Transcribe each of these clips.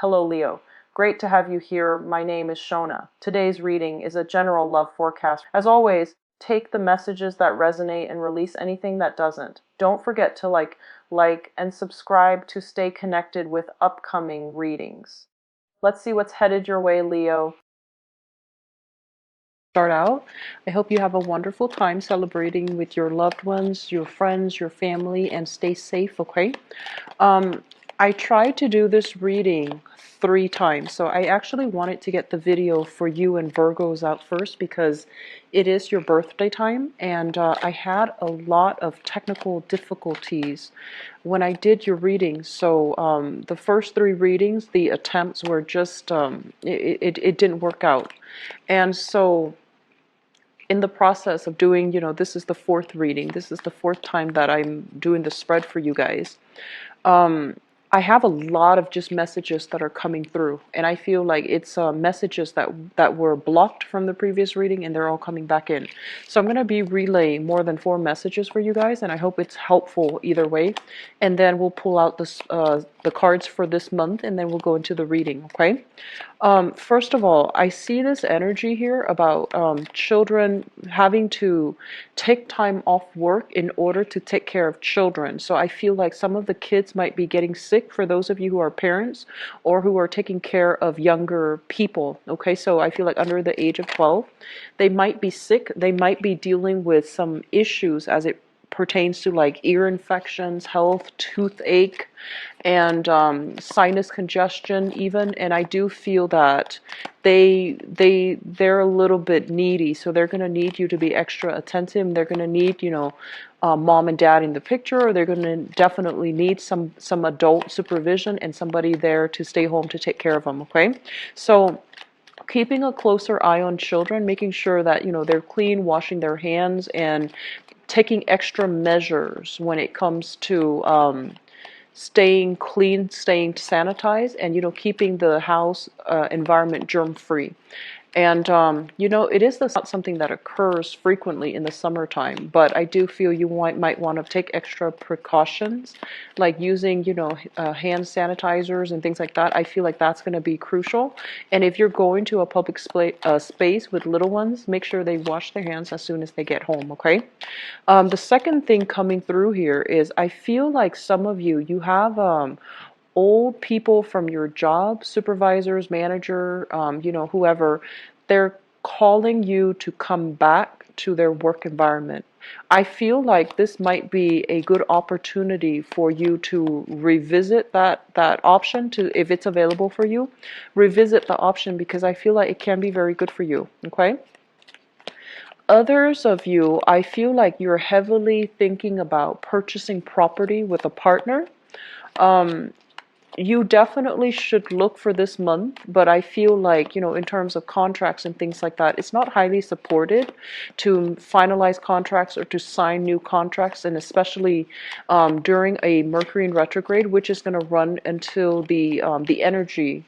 Hello, Leo. Great to have you here. My name is Shona. Today's reading is a general love forecast. As always, take the messages that resonate and release anything that doesn't. Don't forget to like, and subscribe to stay connected with upcoming readings. Let's see what's headed your way, Leo. Start out. I hope you have a wonderful time celebrating with your loved ones, your friends, your family, and stay safe, okay? I tried to do this reading 3 times, so I actually wanted to get the video for you and Virgos out first because it is your birthday time, and I had a lot of technical difficulties when I did your readings. So the first 3 readings, the attempts were just, it didn't work out. And so in the process of doing, this is the 4th reading. This is the 4th time that I'm doing the spread for you guys. I have a lot of just messages that are coming through, and I feel like it's messages that were blocked from the previous reading, and they're all coming back in. So I'm going to be relaying more than 4 messages for you guys, and I hope it's helpful either way. And then we'll pull out the cards for this month, and then we'll go into the reading, okay? First of all, I see this energy here about children having to take time off work in order to take care of children. So I feel like some of the kids might be getting sick for those of you who are parents or who are taking care of younger people. Okay, so I feel like under the age of 12, they might be sick. They might be dealing with some issues as it pertains to like ear infections, health, toothache, and sinus congestion even. And I do feel that they're a little bit needy, so they're going to need you to be extra attentive. They're going to need, mom and dad in the picture, or they're going to definitely need some adult supervision and somebody there to stay home to take care of them. Okay, so keeping a closer eye on children, making sure that they're clean, washing their hands, and taking extra measures when it comes to staying clean, staying sanitized, and keeping the house environment germ free. And it is not something that occurs frequently in the summertime, but I do feel you might want to take extra precautions, like using hand sanitizers and things like that. I feel like that's going to be crucial. And if you're going to a public space with little ones, make sure they wash their hands as soon as they get home. Okay. The second thing coming through here is I feel like some of you have old people from your job, supervisors, manager, whoever, they're calling you to come back to their work environment. I feel like this might be a good opportunity for you to revisit that option, to if it's available for you, revisit the option, because I feel like it can be very good for you. Okay? Others of you, I feel like you're heavily thinking about purchasing property with a partner. You definitely should look for this month, but I feel like, in terms of contracts and things like that, it's not highly supported to finalize contracts or to sign new contracts, and especially during a Mercury in retrograde, which is going to run until the energy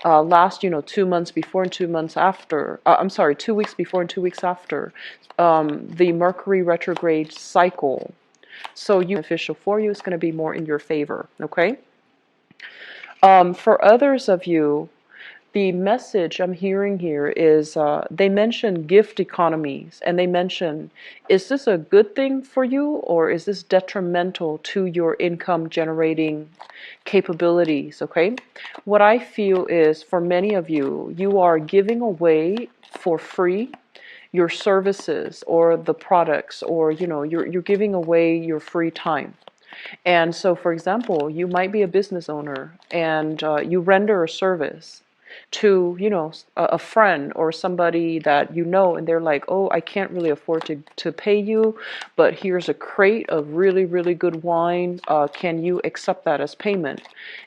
last, 2 months before and 2 months after. I'm sorry, 2 weeks before and 2 weeks after the Mercury retrograde cycle. So beneficial for you. It's going to be more in your favor. Okay. For others of you, the message I'm hearing here is they mention gift economies, and they mention, is this a good thing for you, or is this detrimental to your income generating capabilities? Okay, what I feel is for many of you, you are giving away for free your services or the products, or you're giving away your free time. And so, for example, you might be a business owner, and you render a service to, a friend or somebody that and they're like, oh, I can't really afford to pay you, but here's a crate of really, really good wine. Can you accept that as payment?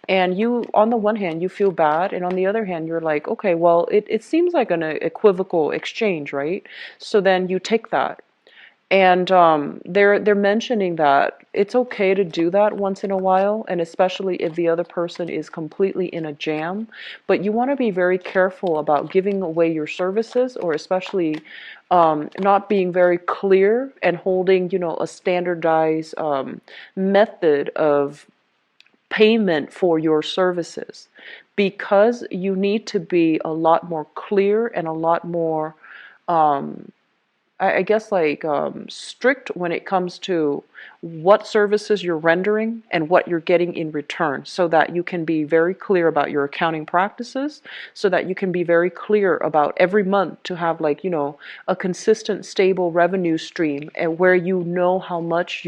And you, on the one hand, you feel bad, and on the other hand, you're like, okay, well, it seems like an equivocal exchange, right? So then you take that. And they're mentioning that it's okay to do that once in a while, and especially if the other person is completely in a jam. But you want to be very careful about giving away your services, or especially not being very clear and holding, a standardized method of payment for your services, because you need to be a lot more clear and a lot more I guess like strict when it comes to what services you're rendering and what you're getting in return, so that you can be very clear about your accounting practices, so that you can be very clear about every month to have, like, you know, a consistent stable revenue stream, and where you know how much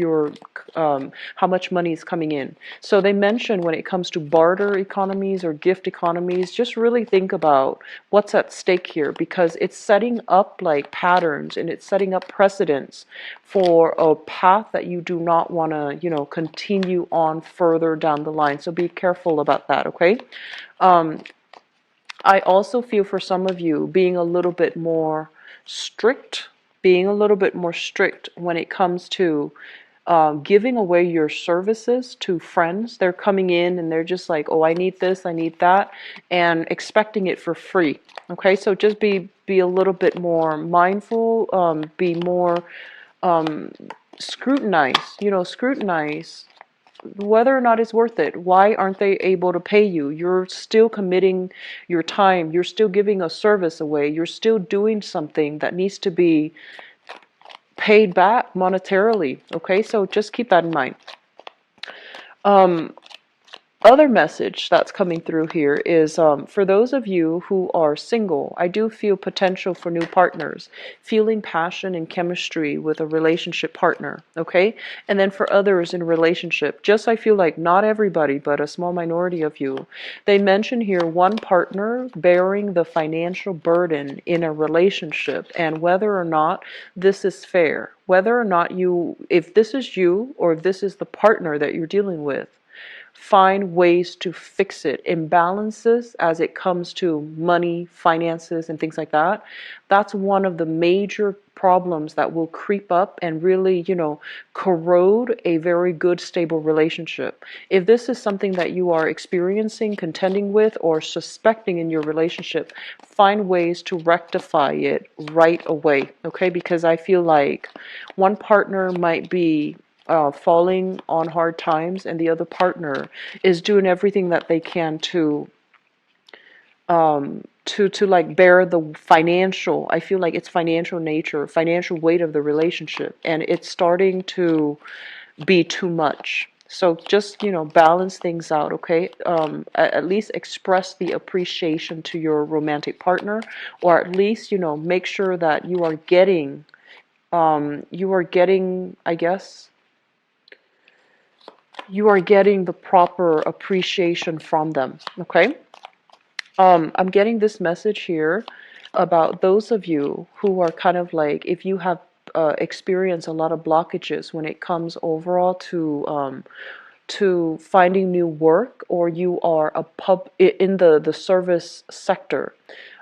money is coming in. So they mention when it comes to barter economies or gift economies, just really think about what's at stake here, because it's setting up like patterns, and it's setting up precedents for a path that you do not want to, you know, continue on further down the line. So be careful about that, okay? I also feel for some of you being a little bit more strict, when it comes to giving away your services to friends. They're coming in and they're just like, oh, I need this, I need that, and expecting it for free. Okay, so just be a little bit more mindful, be more scrutinize whether or not it's worth it. Why aren't they able to pay you? You're still committing your time. You're still giving a service away. You're still doing something that needs to be paid back monetarily. Okay, so just keep that in mind. Other message that's coming through here is for those of you who are single, I do feel potential for new partners, feeling passion and chemistry with a relationship partner, okay? And then for others in relationship, just I feel like not everybody, but a small minority of you, they mention here one partner bearing the financial burden in a relationship, and whether or not this is fair, whether or not if this is you or if this is the partner that you're dealing with, find ways to fix it. Imbalances as it comes to money, finances, and things like that. That's one of the major problems that will creep up and really, you know, corrode a very good, stable relationship. If this is something that you are experiencing, contending with, or suspecting in your relationship, find ways to rectify it right away, okay? Because I feel like one partner might be falling on hard times, and the other partner is doing everything that they can to like bear the financial, I feel like it's financial nature, financial weight of the relationship, and it's starting to be too much. So just, you know, balance things out, okay? At least express the appreciation to your romantic partner, or at least, you know, make sure that you are getting, I guess, you are getting the proper appreciation from them, okay? I'm getting this message here about those of you who are kind of like, if you have experienced a lot of blockages when it comes overall to finding new work, or you are in the service sector.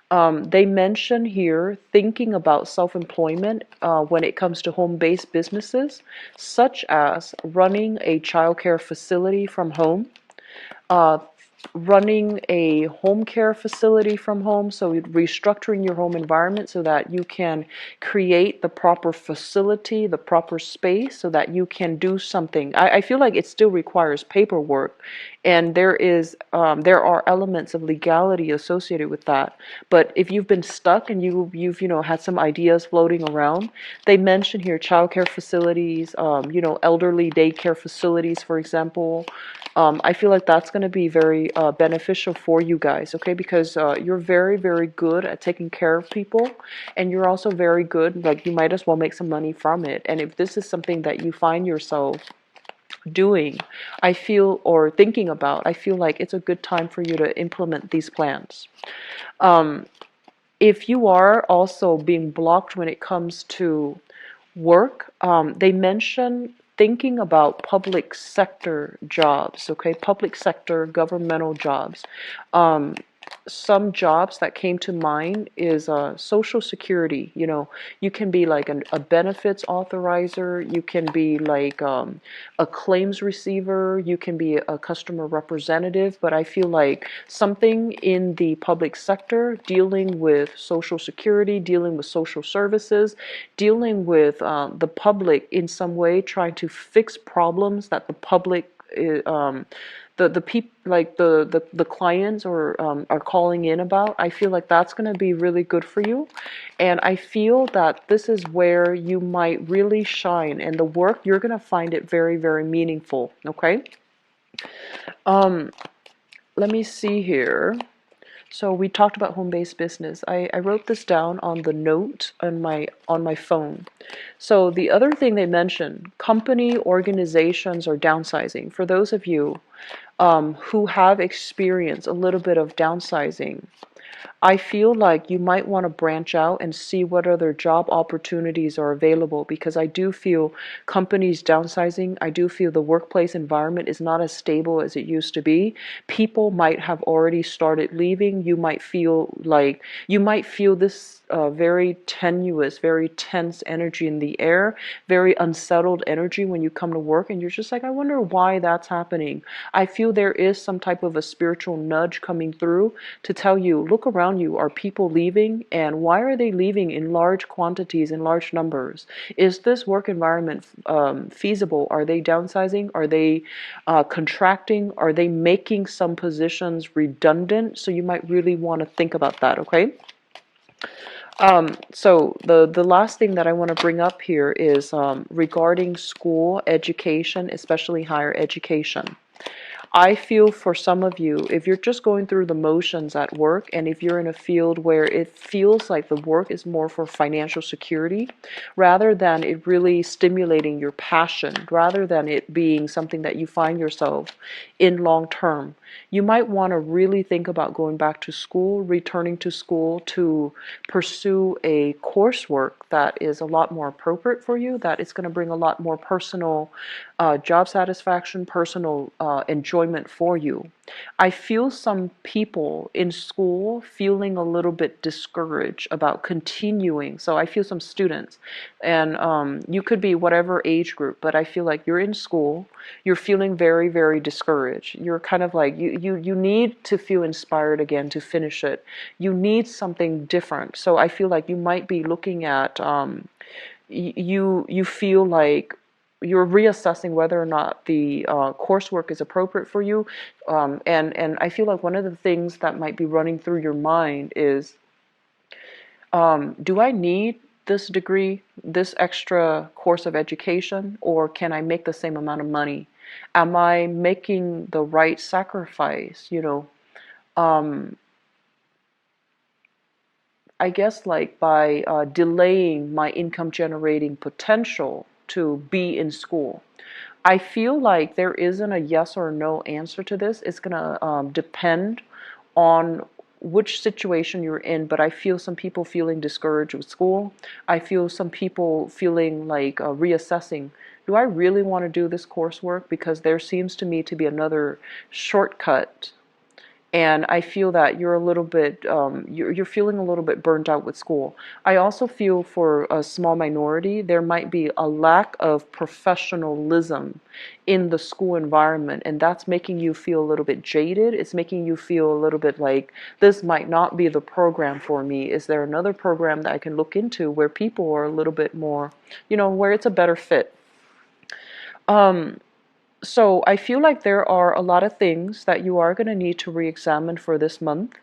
They mention here thinking about self-employment when it comes to home-based businesses, such as running a childcare facility from home, uh, running a home care facility from home, so restructuring your home environment so that you can create the proper facility, the proper space, so that you can do something. I feel like it still requires paperwork, and there are elements of legality associated with that. But if you've been stuck and you've you know, had some ideas floating around, they mention here childcare facilities, you know, elderly daycare facilities, for example. I feel like that's going to be very beneficial for you guys, okay? Because you're very, very good at taking care of people, and you're also very good, like, you might as well make some money from it. And if this is something that you find yourself doing, I feel, or thinking about, I feel like it's a good time for you to implement these plans. If you are also being blocked when it comes to work, they mention thinking about public sector jobs, okay? Public sector, governmental jobs. Some jobs that came to mind is Social Security. You know, you can be like a benefits authorizer, you can be like a claims receiver, you can be a customer representative, but I feel like something in the public sector dealing with Social Security, dealing with social services, dealing with the public in some way, trying to fix problems that the public the people, like the clients or are calling in about, I feel like that's going to be really good for you. And I feel that this is where you might really shine, and the work, you're going to find it very, very meaningful. Okay. Um, Let me see here. So we talked about home-based business. I wrote this down on the note on my phone. So the other thing they mentioned, company organizations are downsizing. For those of you who have experienced a little bit of downsizing, I feel like you might want to branch out and see what other job opportunities are available, because I do feel companies downsizing. I do feel the workplace environment is not as stable as it used to be. People might have already started leaving. You might feel this very tenuous, very tense energy in the air, very unsettled energy when you come to work, and you're just like, I wonder why that's happening. I feel there is some type of a spiritual nudge coming through to tell you, look around you. Are people leaving? And why are they leaving in large quantities, in large numbers? Is this work environment feasible? Are they downsizing? Are they contracting? Are they making some positions redundant? So you might really want to think about that, okay? So the last thing that I want to bring up here is regarding school education, especially higher education. I feel for some of you, if you're just going through the motions at work, and if you're in a field where it feels like the work is more for financial security, rather than it really stimulating your passion, rather than it being something that you find yourself in long term, you might want to really think about going back to school, returning to school to pursue a coursework that is a lot more appropriate for you, that is going to bring a lot more personal job satisfaction, personal enjoyment for you. I feel some people in school feeling a little bit discouraged about continuing. So I feel some students, and you could be whatever age group, but I feel like you're in school, you're feeling very, very discouraged. You're kind of like, you need to feel inspired again to finish it. You need something different. So I feel like you might be looking at, you feel like you're reassessing whether or not the coursework is appropriate for you. And I feel like one of the things that might be running through your mind is, do I need this degree, this extra course of education, or can I make the same amount of money? Am I making the right sacrifice? I guess like by delaying my income generating potential to be in school. I feel like there isn't a yes or no answer to this. It's going to depend on which situation you're in, but I feel some people feeling discouraged with school. I feel some people feeling like reassessing. Do I really want to do this coursework? Because there seems to me to be another shortcut, and I feel that you're a little bit, you're feeling a little bit burnt out with school. I also feel for a small minority, there might be a lack of professionalism in the school environment, and that's making you feel a little bit jaded. It's making you feel a little bit like, this might not be the program for me. Is there another program that I can look into where people are a little bit more, where it's a better fit? So I feel like there are a lot of things that you are going to need to re-examine for this month.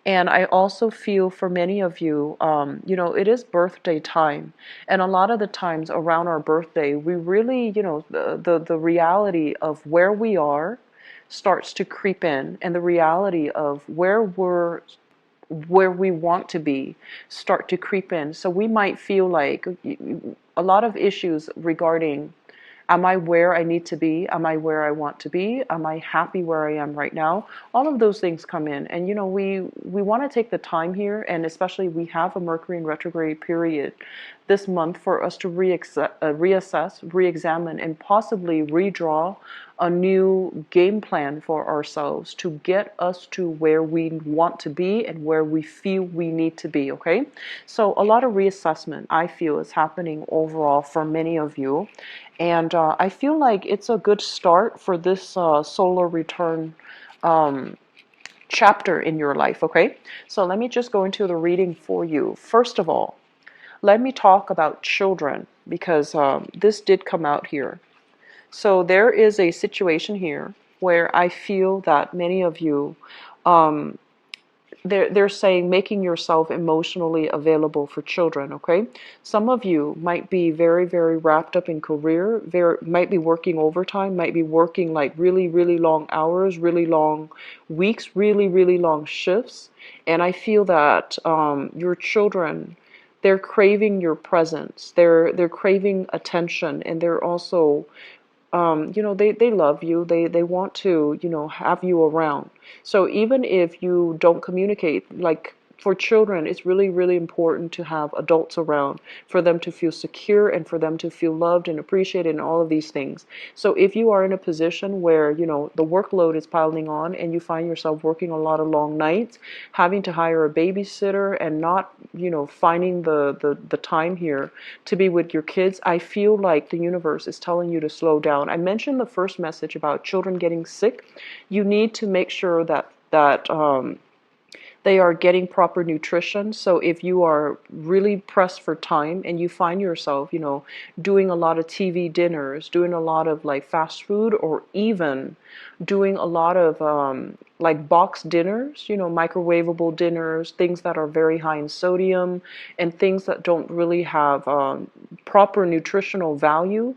And I also feel for many of you, it is birthday time. And a lot of the times around our birthday, we really, the reality of where we are starts to creep in, and the reality of where we want to be start to creep in. So we might feel like a lot of issues regarding, am I where I need to be? Am I where I want to be? Am I happy where I am right now? All of those things come in. And, we want to take the time here, and especially we have a Mercury in retrograde period this month for us to reassess, re-examine, and possibly redraw a new game plan for ourselves to get us to where we want to be and where we feel we need to be, okay? So a lot of reassessment, I feel, is happening overall for many of you. And I feel like it's a good start for this solar return chapter in your life, okay? So let me just go into the reading for you. First of all, let me talk about children, because this did come out here. So there is a situation here where I feel that many of you, um, they're saying making yourself emotionally available for children. Okay, some of you might be very, very wrapped up in career, might be working overtime, might be working like really, really long hours, really long weeks, really, really long shifts. And I feel that your children, they're craving your presence, they're craving attention, and they're also they love you. They want to, have you around. So even if you don't communicate, like for children, it's really, really important to have adults around for them to feel secure and for them to feel loved and appreciated and all of these things. So if you are in a position where, the workload is piling on and you find yourself working a lot of long nights, having to hire a babysitter and not, finding the time here to be with your kids, I feel like the universe is telling you to slow down. I mentioned the first message about children getting sick. You need to make sure that they are getting proper nutrition. So if you are really pressed for time and you find yourself, doing a lot of TV dinners, doing a lot of like fast food, or even doing a lot of like box dinners, microwavable dinners, things that are very high in sodium and things that don't really have proper nutritional value.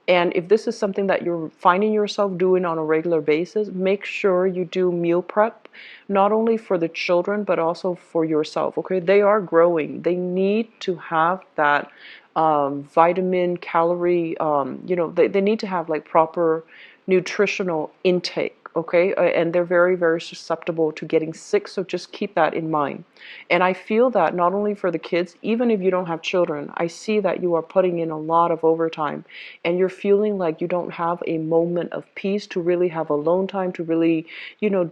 And if this is something that you're finding yourself doing on a regular basis, make sure you do meal prep, not only for the children, but also for yourself. Okay, they are growing. They need to have that vitamin, calorie, they need to have like proper nutritional intake. Okay, and they're very, very susceptible to getting sick, so just keep that in mind. And I feel that not only for the kids, even if you don't have children, I see that you are putting in a lot of overtime and you're feeling like you don't have a moment of peace to really have alone time, to really,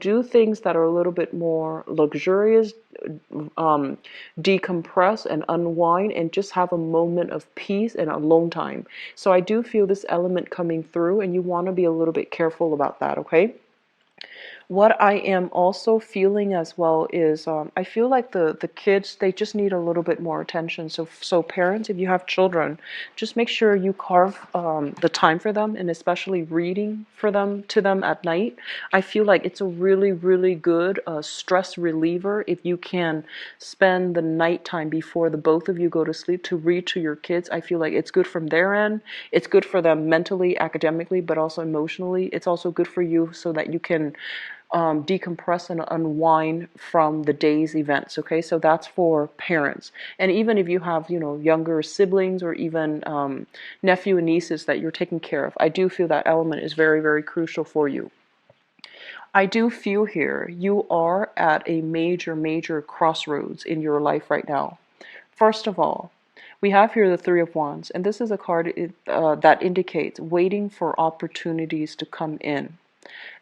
do things that are a little bit more luxurious, um, decompress and unwind and just have a moment of peace and alone time. So I do feel this element coming through, and you want to be a little bit careful about that, okay? What I am also feeling as well is I feel like the kids, they just need a little bit more attention. So parents, if you have children, just make sure you carve the time for them, and especially reading for them to them at night. I feel like it's a really, really good stress reliever if you can spend the nighttime before the both of you go to sleep to read to your kids. I feel like it's good from their end. It's good for them mentally, academically, but also emotionally. It's also good for you so that you can decompress and unwind from the day's events. Okay, so that's for parents. And even if you have, younger siblings or even nephew and nieces that you're taking care of, I do feel that element is very, very crucial for you. I do feel here you are at a major, major crossroads in your life right now. First of all, we have here the Three of Wands, and this is a card that indicates waiting for opportunities to come in.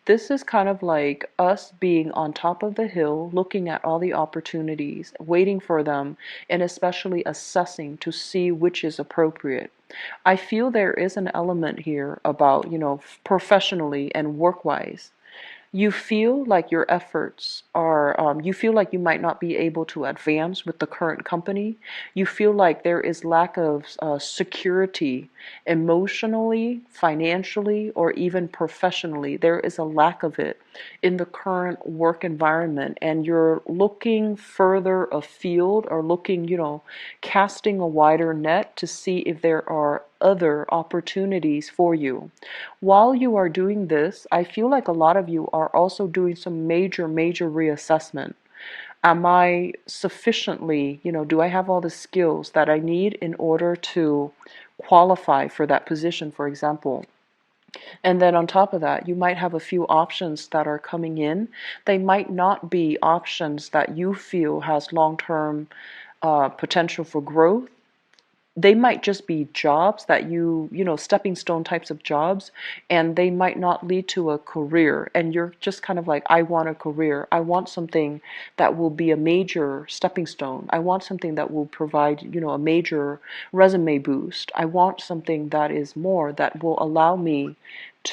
This is kind of like us being on top of the hill, looking at all the opportunities, waiting for them, and especially assessing to see which is appropriate. I feel there is an element here about, professionally and work-wise. You feel like your efforts are, you feel like you might not be able to advance with the current company. You feel like there is lack of security emotionally, financially, or even professionally. There is a lack of it in the current work environment, and you're looking further afield, or looking, casting a wider net to see if there are other opportunities for you. While you are doing this, I feel like a lot of you are also doing some major, major reassessment. Am I sufficiently, do I have all the skills that I need in order to qualify for that position, for example? And then on top of that, you might have a few options that are coming in. They might not be options that you feel has long-term potential for growth. They might just be jobs that stepping stone types of jobs, and they might not lead to a career. And you're just kind of like, I want a career. I want something that will be a major stepping stone. I want something that will provide, a major resume boost. I want something that is more, that will allow me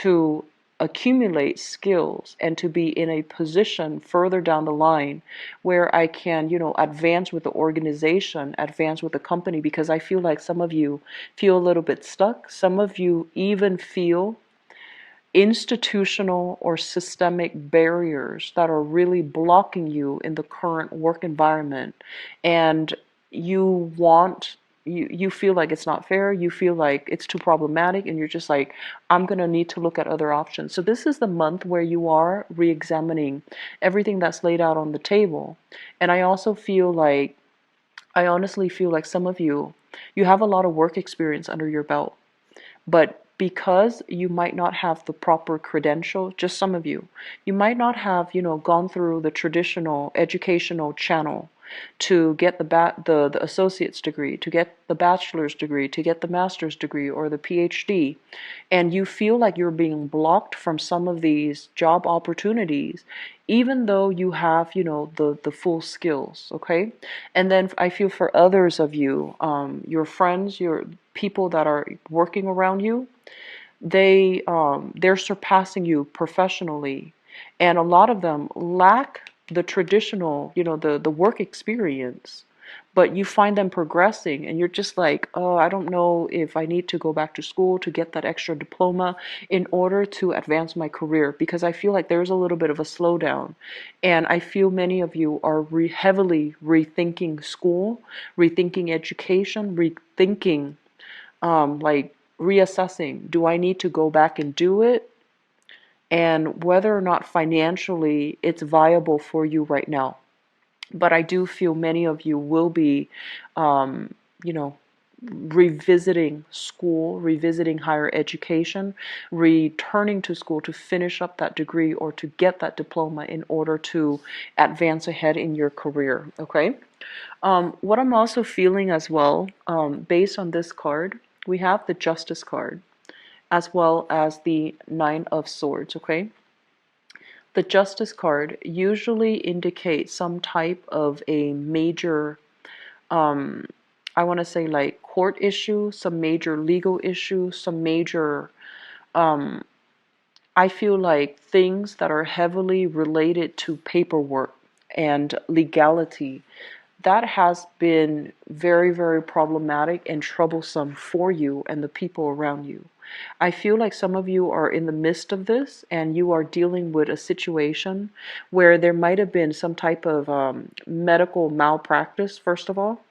to accumulate skills and to be in a position further down the line where I can, advance with the organization, advance with the company, because I feel like some of you feel a little bit stuck. Some of you even feel institutional or systemic barriers that are really blocking you in the current work environment, and you want you feel like it's not fair, you feel like it's too problematic, and you're just like, I'm going to need to look at other options. So this is the month where you are re-examining everything that's laid out on the table. And I also feel like, I honestly feel like some of you have a lot of work experience under your belt, but because you might not have the proper credential, just some of you might not have, gone through the traditional educational channel to get the associate's degree, to get the bachelor's degree, to get the master's degree or the PhD, and you feel like you're being blocked from some of these job opportunities, even though you have, the full skills, okay? And then I feel for others of you, your friends, your people that are working around you, they're surpassing you professionally, and a lot of them lack the traditional, the work experience, but you find them progressing, and you're just like, oh, I don't know if I need to go back to school to get that extra diploma in order to advance my career, because I feel like there's a little bit of a slowdown, and I feel many of you are heavily rethinking school, rethinking education, rethinking, like reassessing, do I need to go back and do it? And whether or not financially it's viable for you right now. But I do feel many of you will be, you know, revisiting school, revisiting higher education, returning to school to finish up that degree or to get that diploma in order to advance ahead in your career, okay? What I'm also feeling as well, based on this card, we have the Justice card as well as the Nine of Swords, okay? The Justice card usually indicates some type of a major, I want to say like court issue, some major legal issue, some major, I feel like things that are heavily related to paperwork and legality. That has been very, very problematic and troublesome for you and the people around you. I feel like some of you are in the midst of this and you are dealing with a situation where there might have been some type of medical malpractice, first of all.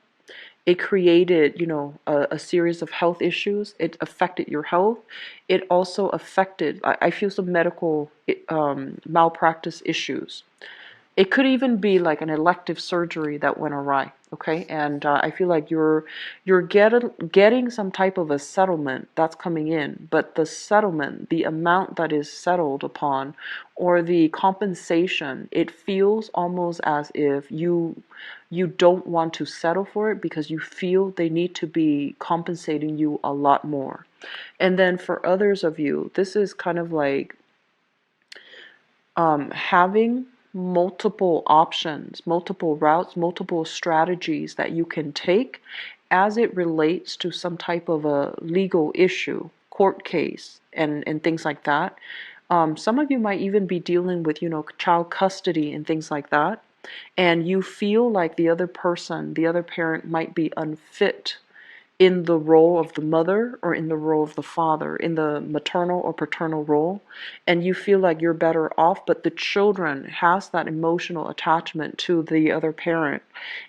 It created, a series of health issues. It affected your health. It also affected, I feel, some medical malpractice issues. It could even be like an elective surgery that went awry, okay? And I feel like you're getting some type of a settlement that's coming in, but the settlement, the amount that is settled upon, or the compensation, it feels almost as if you don't want to settle for it because you feel they need to be compensating you a lot more. And then for others of you, this is kind of like having multiple options, multiple routes, multiple strategies that you can take as it relates to some type of a legal issue, court case, and things like that. Some of you might even be dealing with, child custody and things like that. And you feel like the other person, the other parent might be unfit in the role of the mother or in the role of the father, in the maternal or paternal role, and you feel like you're better off, but the children has that emotional attachment to the other parent,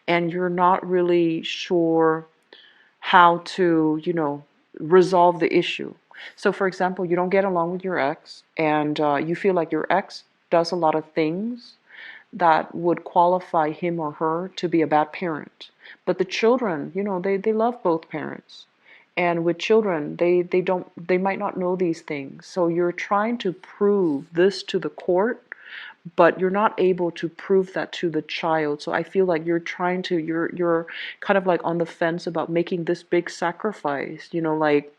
and you're not really sure how to, resolve the issue. So for example, you don't get along with your ex, and you feel like your ex does a lot of things that would qualify him or her to be a bad parent. But the children, they love both parents. And with children, they might not know these things. So you're trying to prove this to the court, but you're not able to prove that to the child. So I feel like you're kind of like on the fence about making this big sacrifice, like,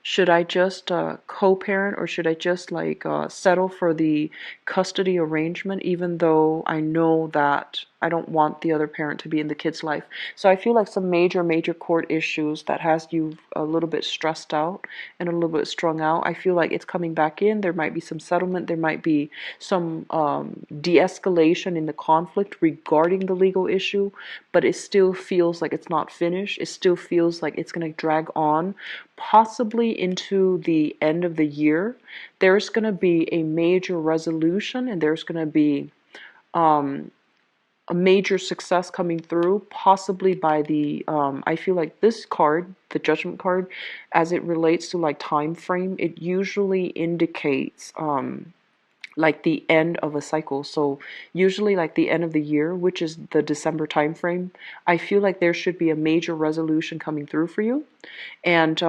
should I just co-parent, or should I just like settle for the custody arrangement, even though I know that I don't want the other parent to be in the kid's life. So I feel like some major court issues that has you a little bit stressed out and a little bit strung out. I feel like it's coming back in. There might be some settlement. There might be some de-escalation in the conflict regarding the legal issue, but it still feels like it's not finished. It still feels like it's going to drag on, possibly into the end of the year. There's going to be a major resolution, and there's going to be a major success coming through, possibly by the I feel like this card, the Judgment card, as it relates to like time frame, it usually indicates like the end of a cycle. So usually like the end of the year, which is the December time frame, I feel like there should be a major resolution coming through for you. And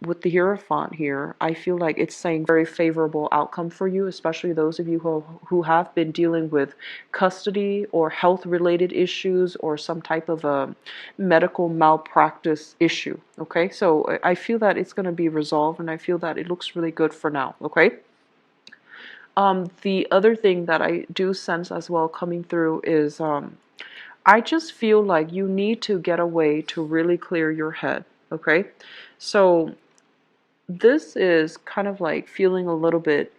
with the Hierophant here, I feel like it's saying very favorable outcome for you, especially those of you who have been dealing with custody or health related issues or some type of a medical malpractice issue. Okay, so I feel that it's going to be resolved, and I feel that it looks really good for now. Okay. The other thing that I do sense as well coming through is I just feel like you need to get away to really clear your head. Okay, so this is kind of like feeling a little bit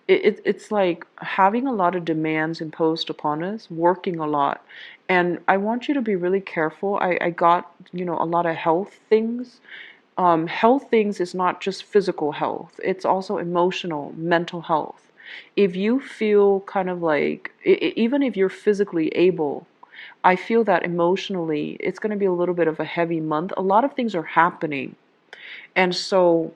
it's like having a lot of demands imposed upon us, working a lot. And I want you to be really careful. I got, a lot of health things. Health things is not just physical health, it's also emotional, mental health. If you feel kind of like, even if you're physically able, I feel that emotionally it's going to be a little bit of a heavy month. A lot of things are happening. And so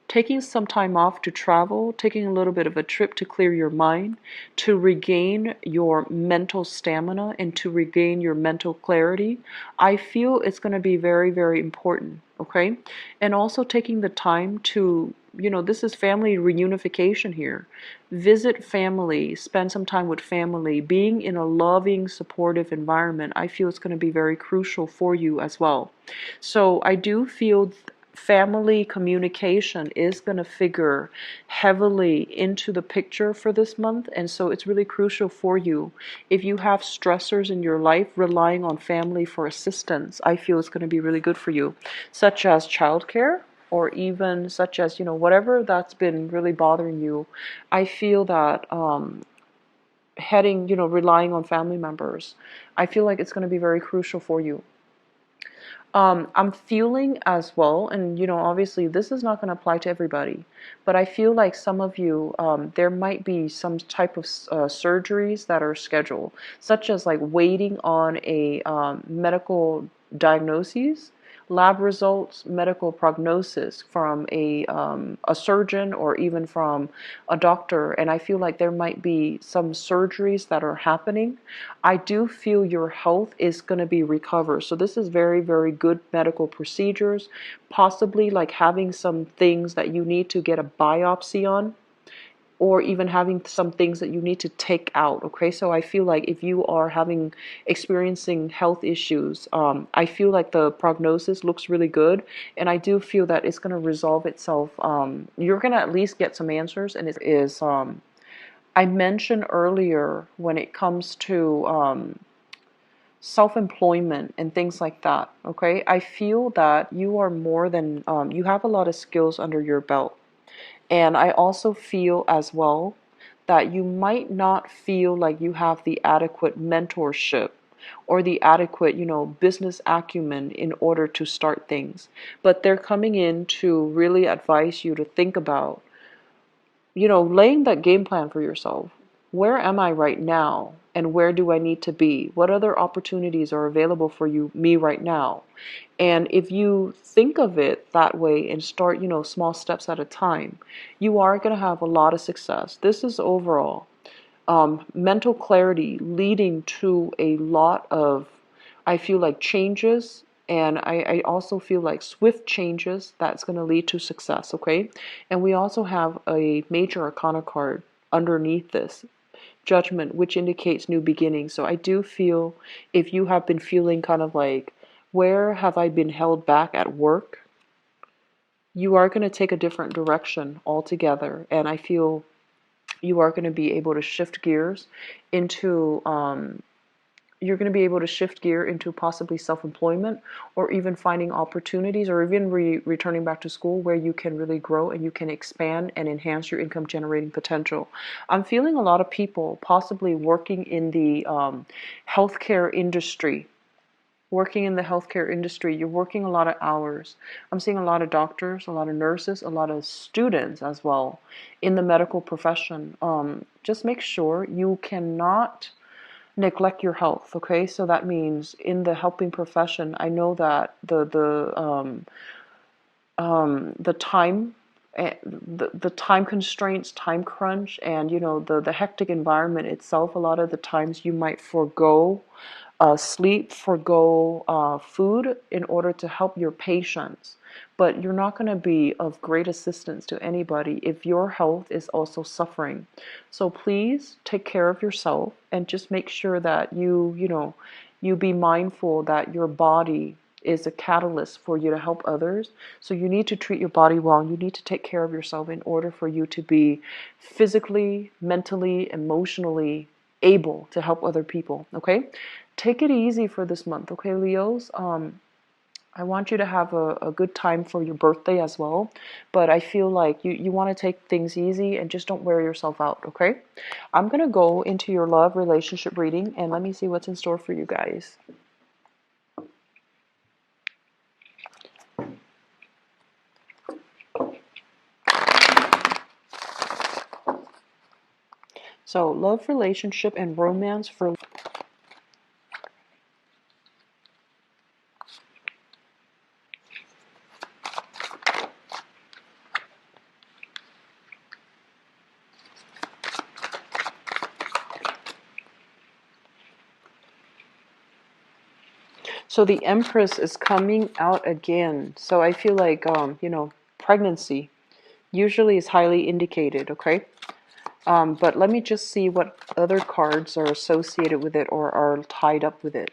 taking some time off to travel, taking a little bit of a trip to clear your mind, to regain your mental stamina and to regain your mental clarity, I feel it's going to be very important, okay? And also taking the time to, this is family reunification here. Visit family, spend some time with family, being in a loving, supportive environment, I feel it's going to be very crucial for you as well. So I do feel family communication is going to figure heavily into the picture for this month, and so it's really crucial for you. If you have stressors in your life, relying on family for assistance, I feel it's going to be really good for you, such as childcare, or even such as, whatever that's been really bothering you. I feel that relying on family members, I feel like it's going to be very crucial for you. I'm feeling as well, and obviously this is not going to apply to everybody, but I feel like some of you, there might be some type of surgeries that are scheduled, such as like waiting on a medical diagnosis, lab results, medical prognosis from a surgeon or even from a doctor. And I feel like there might be some surgeries that are happening. I do feel your health is going to be recovered. So this is very good medical procedures, possibly like having some things that you need to get a biopsy on, or even having some things that you need to take out. Okay, so I feel like if you are experiencing health issues, I feel like the prognosis looks really good, and I do feel that it's going to resolve itself. You're going to at least get some answers, and it is I mentioned earlier when it comes to self-employment and things like that. Okay, I feel that you are more than you have a lot of skills under your belt. And I also feel as well that you might not feel like you have the adequate mentorship or the adequate, business acumen in order to start things. But they're coming in to really advise you to think about, laying that game plan for yourself. Where am I right now? And where do I need to be? What other opportunities are available for me right now? And if you think of it that way and start, small steps at a time, you are going to have a lot of success. This is overall mental clarity leading to a lot of, I feel like, changes. And I also feel like swift changes that's going to lead to success, okay? And we also have a major arcana card underneath this, Judgment, which indicates new beginnings. So I do feel if you have been feeling kind of like, where have I been held back at work? You are going to take a different direction altogether. And I feel You are going to be able to shift gears into you're going to be able to shift gear into possibly self-employment, or even finding opportunities, or even returning back to school where you can really grow and you can expand and enhance your income generating potential. I'm feeling a lot of people possibly working in the healthcare industry. Working in the healthcare industry, you're working a lot of hours. I'm seeing a lot of doctors, a lot of nurses, a lot of students as well in the medical profession. Just make sure you cannot neglect your health. Okay, so that means in the helping profession, I know that the time, the time constraints, time crunch, and the hectic environment itself. A lot of the times you might forego sleep, forego food in order to help your patients. But you're not going to be of great assistance to anybody if your health is also suffering. So please take care of yourself and just make sure that you be mindful that your body is a catalyst for you to help others. So you need to treat your body well. You need to take care of yourself in order for you to be physically, mentally, emotionally able to help other people. Okay, take it easy for this month. Okay, Leos. I want you to have a good time for your birthday as well, but I feel like you want to take things easy and just don't wear yourself out. Okay, I'm gonna go into your love relationship reading, and let me see what's in store for you guys. So, love, relationship, and romance for... So the Empress is coming out again. So I feel like, pregnancy usually is highly indicated, okay? But let me just see what other cards are associated with it or are tied up with it.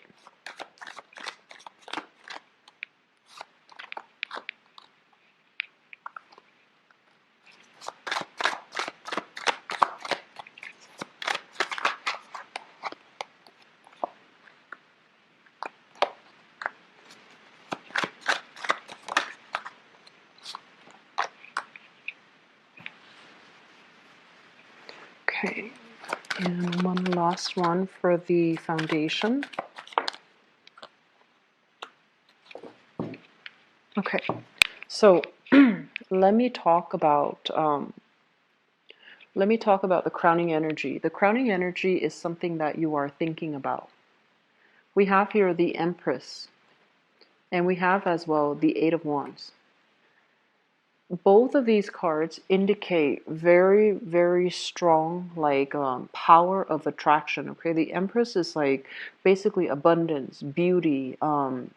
Okay, and one last one for the foundation. Okay, so let me talk about the crowning energy. The crowning energy is something that you are thinking about. We have here the Empress, and we have as well the Eight of Wands. Both of these cards indicate very, very strong, like, power of attraction. Okay, the Empress is like basically abundance, beauty,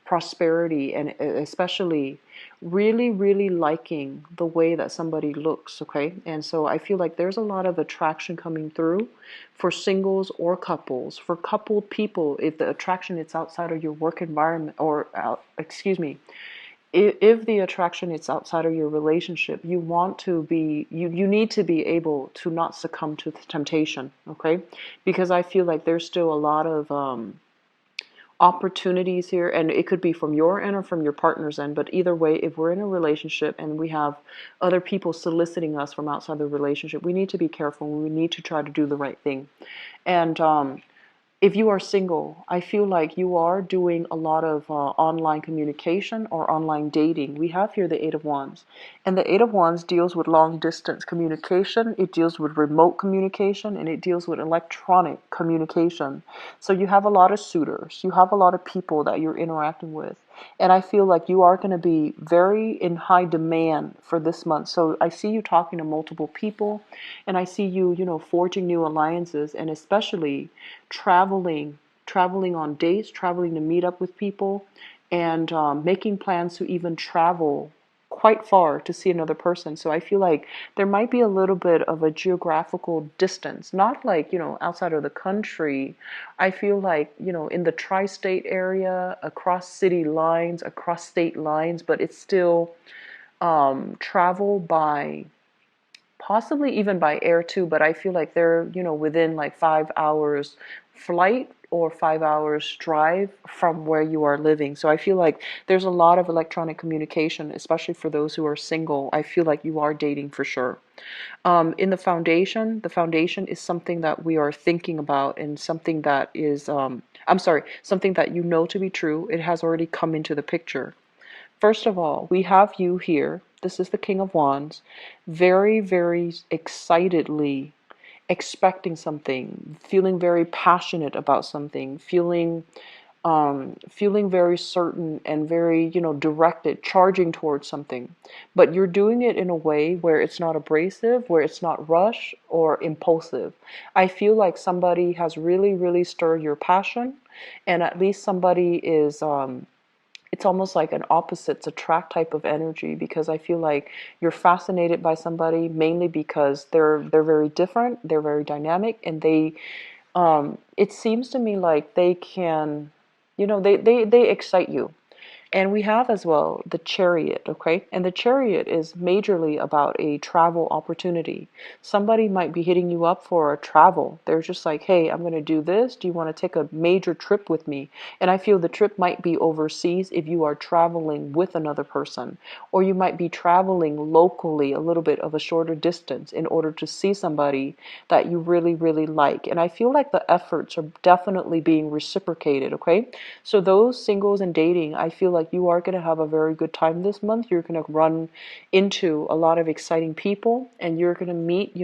prosperity, and especially really, really liking the way that somebody looks. Okay, and so I feel like there's a lot of attraction coming through for singles or couples. For coupled people, if the attraction is outside of your work environment, or excuse me, if the attraction is outside of your relationship, you want to be, you need to be able to not succumb to the temptation. Okay, because I feel like there's still a lot of opportunities here, and it could be from your end or from your partner's end, but either way, if we're in a relationship and we have other people soliciting us from outside the relationship, we need to be careful. We need to try to do the right thing. And if you are single, I feel like you are doing a lot of online communication or online dating. We have here the Eight of Wands. And the Eight of Wands deals with long distance communication, it deals with remote communication, and it deals with electronic communication. So you have a lot of suitors, you have a lot of people that you're interacting with. And I feel like you are going to be very in high demand for this month. So I see you talking to multiple people, and I see you, forging new alliances, and especially traveling on dates, traveling to meet up with people, and making plans to even travel quite far to see another person. So I feel like there might be a little bit of a geographical distance, not like, outside of the country. I feel like, in the tri-state area, across city lines, across state lines, but it's still travel by possibly even by air too, but I feel like they're, within like 5 hours flight or 5 hours drive from where you are living. So I feel like there's a lot of electronic communication, especially for those who are single. I feel like you are dating for sure. In the foundation is something that we are thinking about, and something that is, I'm sorry, something that you know to be true. It has already come into the picture. First of all, we have you here. This is the King of Wands, very, very excitedly expecting something, feeling very passionate about something, feeling very certain and very, directed, charging towards something. But you're doing it in a way where it's not abrasive, where it's not rush or impulsive. I feel like somebody has really, really stirred your passion, and at least somebody is, it's almost like an opposites attract type of energy, because I feel like you're fascinated by somebody mainly because they're very different, they're very dynamic, and it seems to me like they can, they excite you. And we have as well the Chariot, okay? And the Chariot is majorly about a travel opportunity. Somebody might be hitting you up for a travel. They're just like, hey, I'm going to do this. Do you want to take a major trip with me? And I feel the trip might be overseas if you are traveling with another person. Or you might be traveling locally a little bit of a shorter distance in order to see somebody that you really, really like. And I feel like the efforts are definitely being reciprocated, okay? So those singles and dating, I feel like you are going to have a very good time this month. You're going to run into a lot of exciting people, and you're going to meet,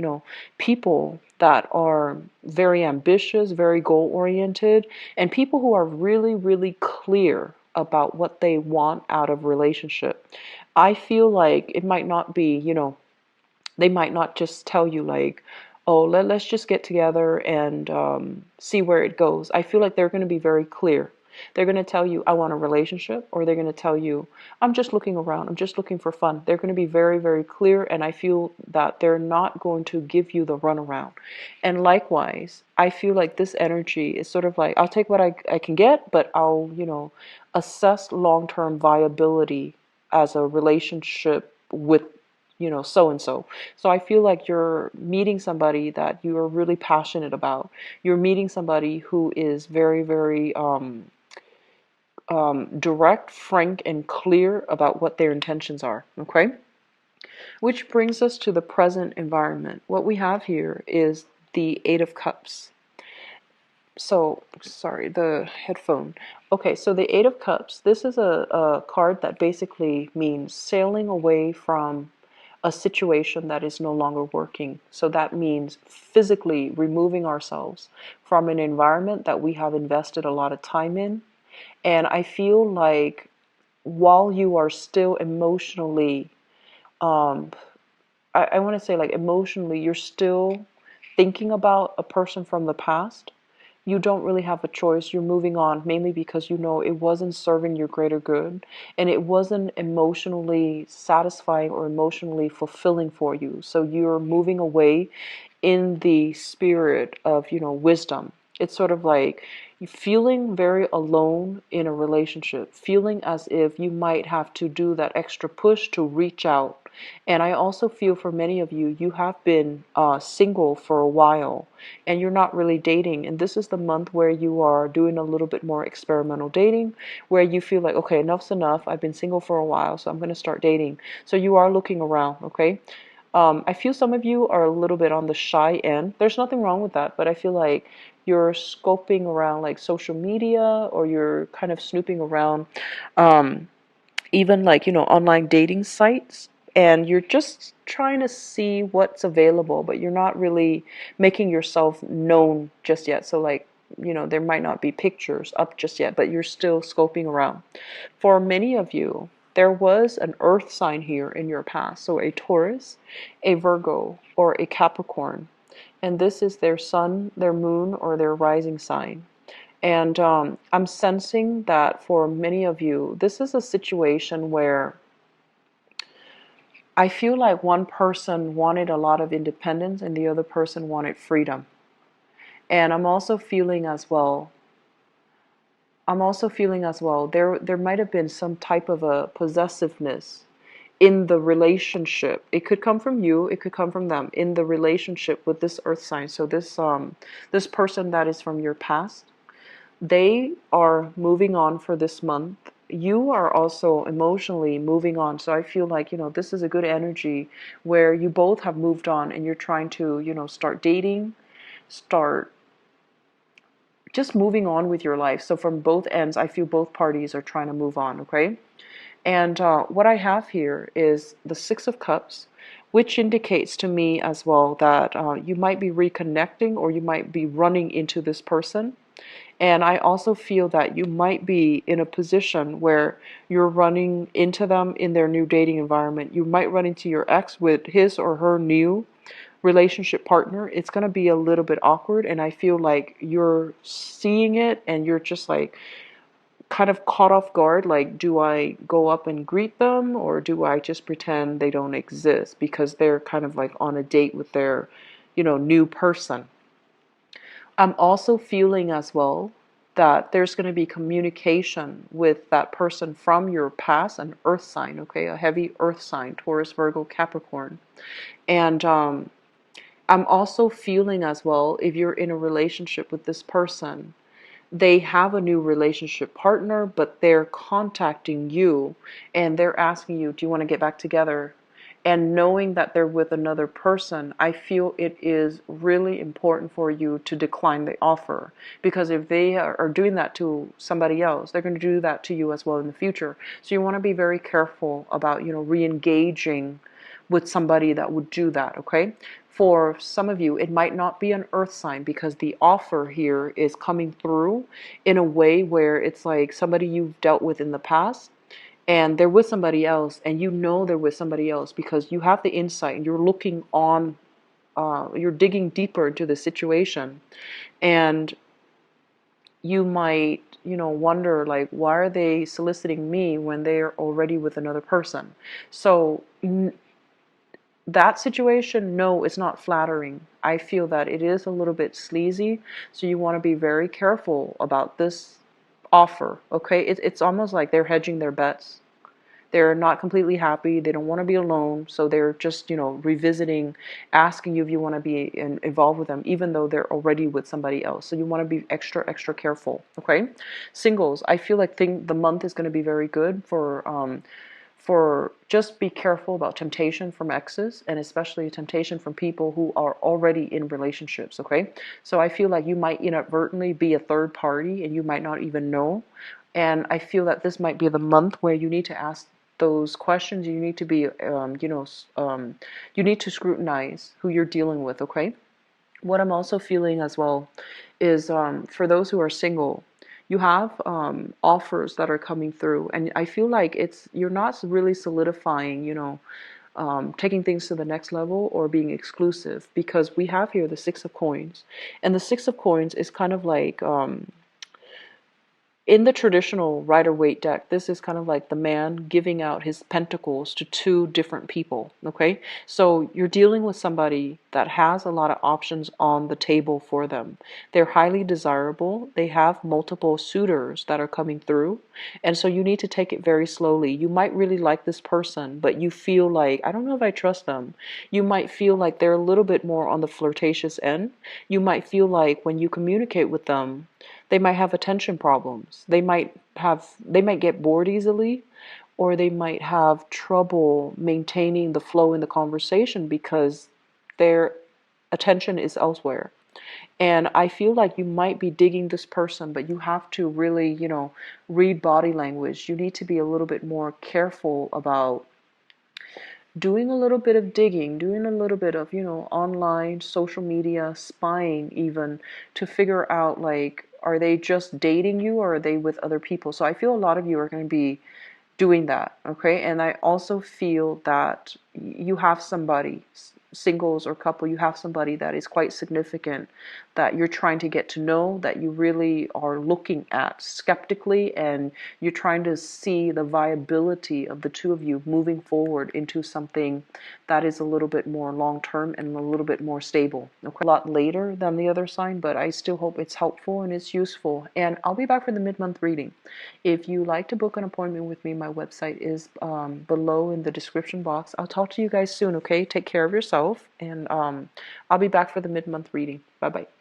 people that are very ambitious, very goal oriented, and people who are really, really clear about what they want out of relationship. I feel like it might not be, they might not just tell you like, oh, let's just get together and see where it goes. I feel like they're going to be very clear. They're going to tell you, I want a relationship, or they're going to tell you, I'm just looking around, I'm just looking for fun. They're going to be very, very clear, and I feel that they're not going to give you the runaround. And likewise, I feel like this energy is sort of like, I'll take what I can get, but I'll, assess long-term viability as a relationship with, so and so. So I feel like you're meeting somebody that you are really passionate about. You're meeting somebody who is very, very direct, frank, and clear about what their intentions are. Okay? Which brings us to the present environment. What we have here is the Eight of Cups. So, sorry, the headphone. Okay, so the Eight of Cups, this is a card that basically means sailing away from a situation that is no longer working. So that means physically removing ourselves from an environment that we have invested a lot of time in. And I feel like while you are still emotionally, um, I want to say like emotionally, you're still thinking about a person from the past. You don't really have a choice. You're moving on mainly because you know it wasn't serving your greater good, and it wasn't emotionally satisfying or emotionally fulfilling for you. So you're moving away in the spirit of, wisdom. It's sort of like feeling very alone in a relationship, feeling as if you might have to do that extra push to reach out. And I also feel for many of you, you have been single for a while and you're not really dating. And this is the month where you are doing a little bit more experimental dating, where you feel like, okay, enough's enough. I've been single for a while, so I'm going to start dating. So you are looking around, okay? I feel some of you are a little bit on the shy end. There's nothing wrong with that, but I feel like you're scoping around like social media, or you're kind of snooping around um, even like, online dating sites, and you're just trying to see what's available, but you're not really making yourself known just yet. So like, there might not be pictures up just yet, but you're still scoping around. For many of you, there was an earth sign here in your past, so a Taurus, a Virgo, or a Capricorn. And this is their sun, their moon, or their rising sign. And I'm sensing that for many of you, this is a situation where I feel like one person wanted a lot of independence and the other person wanted freedom. And I'm also feeling as well, there might have been some type of a possessiveness in the relationship. It could come from you, it could come from them, in the relationship with this earth sign. So this person that is from your past, they are moving on for this month. You are also emotionally moving on. So I feel like, this is a good energy where you both have moved on and you're trying to, start dating, start just moving on with your life. So from both ends, I feel both parties are trying to move on, okay? And what I have here is the Six of Cups, which indicates to me as well that you might be reconnecting or you might be running into this person. And I also feel that you might be in a position where you're running into them in their new dating environment. You might run into your ex with his or her new relationship partner. It's going to be a little bit awkward, and I feel like you're seeing it and you're just like kind of caught off guard, like, do I go up and greet them or do I just pretend they don't exist because they're kind of like on a date with their, new person. I'm also feeling as well that there's going to be communication with that person from your past, an earth sign, okay, a heavy earth sign, Taurus, Virgo, Capricorn. And I'm also feeling as well, if you're in a relationship with this person, they have a new relationship partner, but they're contacting you and they're asking you, do you want to get back together? And knowing that they're with another person, I feel it is really important for you to decline the offer. Because if they are doing that to somebody else, they're going to do that to you as well in the future. So you want to be very careful about, re-engaging with somebody that would do that, okay? For some of you, it might not be an earth sign because the offer here is coming through in a way where it's like somebody you've dealt with in the past and they're with somebody else and they're with somebody else because you have the insight and you're looking on, you're digging deeper into the situation, and you might, wonder like, why are they soliciting me when they're already with another person? So that situation, no, it's not flattering. I feel that it is a little bit sleazy, so you want to be very careful about this offer, okay? It's almost like they're hedging their bets. They're not completely happy. They don't want to be alone, so they're just, revisiting, asking you if you want to be involved with them, even though they're already with somebody else. So you want to be extra, extra careful, okay? Singles, I feel like the month is going to be very good for just be careful about temptation from exes, and especially temptation from people who are already in relationships, okay? So I feel like you might inadvertently be a third party and you might not even know. And I feel that this might be the month where you need to ask those questions. You need to be, you need to scrutinize who you're dealing with, okay? What I'm also feeling as well is for those who are single, you have offers that are coming through, and I feel like you're not really solidifying, taking things to the next level or being exclusive, because we have here the Six of Coins, and the Six of Coins is kind of like in the traditional Rider-Waite deck, this is kind of like the man giving out his pentacles to two different people, okay? So you're dealing with somebody that has a lot of options on the table for them. They're highly desirable. They have multiple suitors that are coming through. And so you need to take it very slowly. You might really like this person, but you feel like, I don't know if I trust them. You might feel like they're a little bit more on the flirtatious end. You might feel like when you communicate with them, they might have attention problems. They might get bored easily, or they might have trouble maintaining the flow in the conversation because their attention is elsewhere. And I feel like you might be digging this person, but you have to really, read body language. You need to be a little bit more careful about doing a little bit of digging, doing a little bit of, online, social media, spying even, to figure out, like, are they just dating you or are they with other people? So I feel a lot of you are going to be doing that, okay? And I also feel that you have somebody singles or couple, you have somebody that is quite significant that you're trying to get to know, that you really are looking at skeptically, and you're trying to see the viability of the two of you moving forward into something that is a little bit more long term and a little bit more stable. Okay? A lot later than the other sign, but I still hope it's helpful and it's useful. And I'll be back for the mid-month reading. If you like to book an appointment with me, my website is below in the description box. I'll talk to you guys soon, okay? Take care of yourself, and I'll be back for the mid-month reading. Bye-bye.